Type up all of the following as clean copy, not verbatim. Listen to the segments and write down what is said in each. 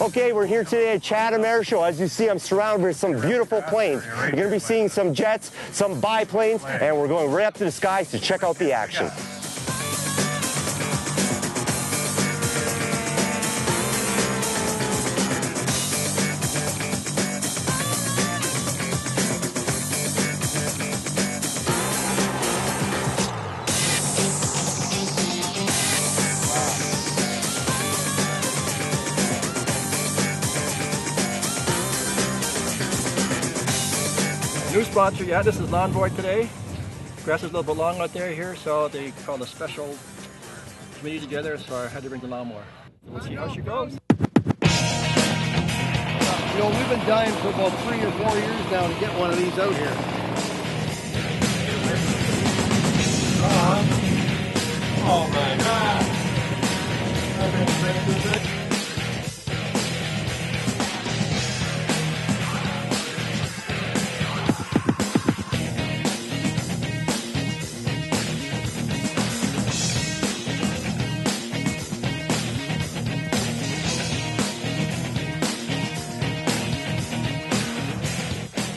Okay, we're here today at Chatham Airshow. As you see, I'm surrounded with some beautiful planes. You're going to be seeing some jets, some biplanes, and we're going right up to the skies to check out the action. New sponsor, yeah, this is Lawnmower today. Grass is a little bit long out there here, so they called a special committee together, so I had to bring the Lawnmower. We'll see how she goes. You know, we've been dying for about 3 or 4 years now to get one of these out here. Oh my God!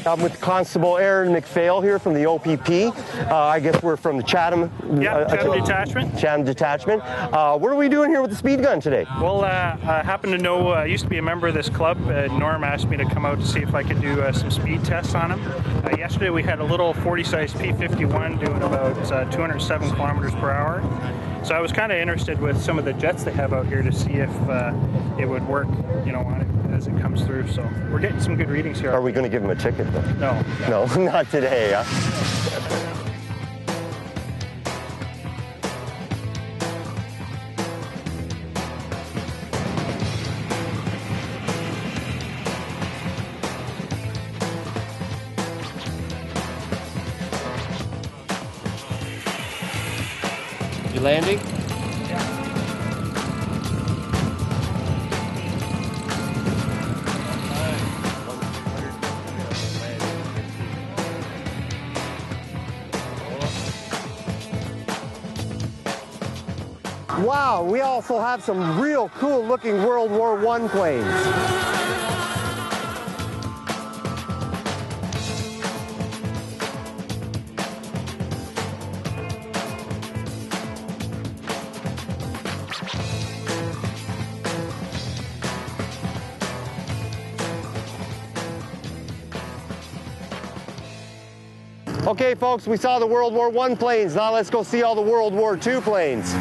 I'm with Constable Aaron McPhail here from the OPP. I guess we're from the Chatham. Chatham Detachment. Chatham Detachment. What are we doing here with the speed gun today? Well, I happen to know, I used to be a member of this club. Norm asked me to come out to see if I could do some speed tests on him. Yesterday we had a little 40-size P51 doing about 207 kilometers per hour. So I was kind of interested with some of the jets they have out here to see if it would work, you know, on it as it comes through. So we're getting some good readings here. Are we going to give him a ticket though? No. No, not today. Huh? You landing? Wow, we also have some real cool looking World War I planes. Okay, folks, we saw the World War I planes. Now let's go see all the World War II planes.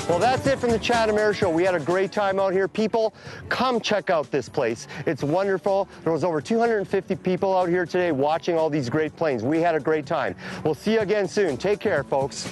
Well, that's it from the Chatham Airshow. We had a great time out here. People, come check out this place. It's wonderful. There was over 250 people out here today watching all these great planes. We had a great time. We'll see you again soon. Take care, folks.